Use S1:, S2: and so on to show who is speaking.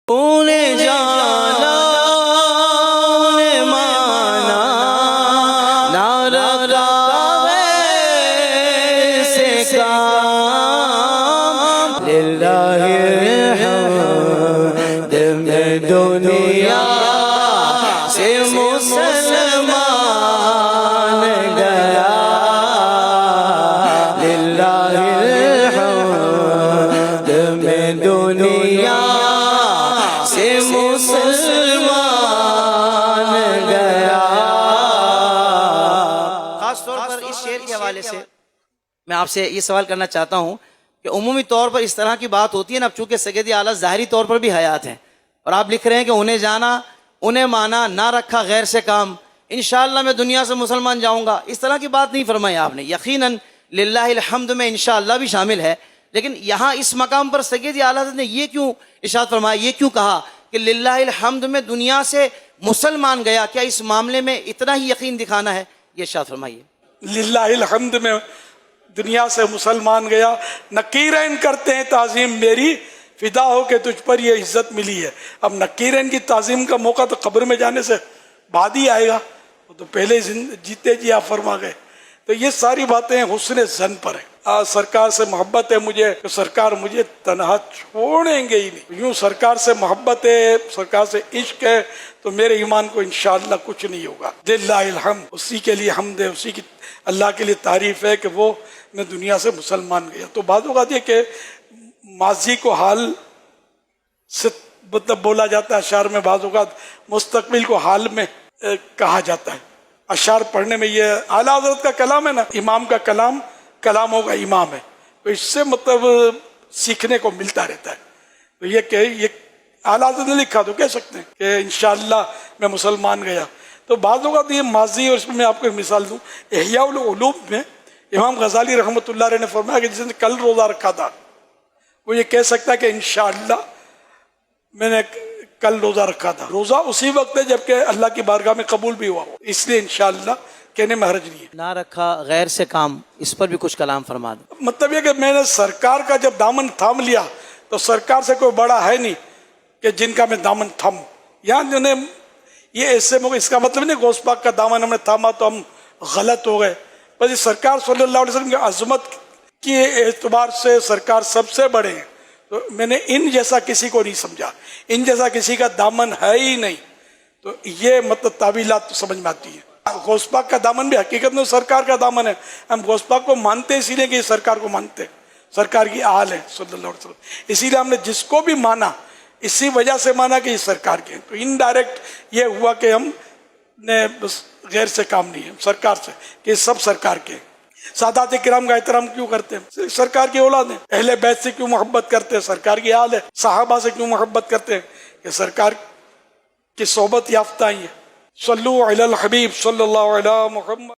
S1: انہیں جانا انہیں مانا نہ رکھا ویسے کام للہ الحمد میں دنیا سے مسلمان گیا للہ الحمد میں دنیا سے مسلمان گیا۔ خاص طور پر اس شعر کے حوالے سے میں آپ سے یہ سوال کرنا چاہتا ہوں کہ عمومی طور پر اس طرح کی بات ہوتی ہے نا، اب چونکہ سید اعلیٰ ظاہری طور پر بھی حیات ہیں اور آپ لکھ رہے ہیں کہ انہیں جانا انہیں مانا نہ رکھا غیر سے کام، انشاءاللہ میں دنیا سے مسلمان جاؤں گا، اس طرح کی بات نہیں فرمائی آپ نے۔ یقیناً للہ الحمد میں انشاءاللہ بھی شامل ہے، لیکن یہاں اس مقام پر سید اعلیٰ حضرت نے یہ کیوں ارشاد فرمایا، یہ کیوں کہا کہ للہ الحمد میں دنیا سے مسلمان گیا؟ کیا اس معاملے میں اتنا ہی یقین دکھانا ہے؟ یہ ارشاد فرمائیے۔
S2: للہ الحمد میں دنیا سے مسلمان گیا، نکیرین کرتے ہیں تعظیم میری، فدا ہو کہ تجھ پر یہ عزت ملی ہے۔ اب نکیرین کی تعظیم کا موقع تو قبر میں جانے سے بعد ہی آئے گا، وہ تو پہلے جیتے جی آپ فرما گئے۔ تو یہ ساری باتیں حسن ظن پر ہیں۔ سرکار سے محبت ہے مجھے کہ سرکار مجھے تنہا چھوڑیں گے ہی نہیں، یوں سرکار سے محبت ہے، سرکار سے عشق ہے تو میرے ایمان کو انشاءاللہ کچھ نہیں ہوگا۔ للہ الحمد، اسی کے لیے حمد ہے، اسی کی اللہ کے لیے تعریف ہے کہ وہ میں دنیا سے مسلمان گیا۔ تو بعض اوقات یہ کہ ماضی کو حال سے مطلب بولا جاتا ہے اشعار میں، بعض اوقات مستقبل کو حال میں کہا جاتا ہے۔ اشعار پڑھنے میں یہ اعلیٰ حضرت کا کلام ہے نا، امام کا کلام کلاموں کا امام ہے، تو اس سے مطلب سیکھنے کو ملتا رہتا ہے۔ تو یہ کہ یہ اعلیٰ حضرت نے لکھا تو کہہ سکتے ہیں کہ انشاءاللہ میں مسلمان گیا۔ تو بعض اوقات یہ ماضی، اور اس میں آپ کو ایک مثال دوں، احیاء العلوم میں امام غزالی رحمۃ اللہ علیہ نے فرمایا کہ جس نے کل روزہ رکھا تھا وہ یہ کہہ سکتا ہے کہ انشاءاللہ میں نے کل روزہ رکھا تھا۔ روزہ اسی وقت ہے جبکہ اللہ کی بارگاہ میں قبول بھی ہوا ہو، اس لیے انشاءاللہ کہنے میں حرج نہیں ہے۔
S1: نہ رکھا غیر سے کام، اس پر بھی کچھ کلام فرما دو۔
S2: مطلب یہ کہ میں نے سرکار کا جب دامن تھام لیا تو سرکار سے کوئی بڑا ہے نہیں کہ جن کا میں دامن تھاموں، یہاں جو نے یہ ایسے اس کا مطلب نہیں غوث پاک کا دامن ہم نے تھاما تو ہم غلط ہو گئے، بس سرکار صلی اللہ علیہ وسلم کی عظمت کے اعتبار سے سرکار سب سے بڑے ہیں، تو میں نے ان جیسا کسی کو نہیں سمجھا، ان جیسا کسی کا دامن ہے ہی نہیں۔ تو یہ مطلب تعویلات تو سمجھ میں آتی ہے۔ غوث پاک کا دامن بھی حقیقت میں سرکار کا دامن ہے، ہم غوث پاک کو مانتے اسی لیے کہ یہ سرکار کو مانتے ہیں، سرکار کی آل ہے صلی اللہ علیہ وسلم، اسی لیے ہم نے جس کو بھی مانا اسی وجہ سے مانا کہ یہ سرکار کے ہیں۔ تو انڈائریکٹ یہ ہوا کہ ہم نے بس غیر سے کام نہیں ہے، سرکار سے کہ سب سرکار کے ہیں۔ سادات کرام کا احترام کیوں کرتے ہیں؟ سرکار کی اولاد ہیں۔ اہل بیت سے کیوں محبت کرتے ہیں؟ سرکار کی آل ہے۔ صحابہ سے کیوں محبت کرتے ہیں؟ کہ سرکار کی صحبت یافتہ ہی ہے۔ صلو علی الحبیب صلی اللہ علیہ محمد۔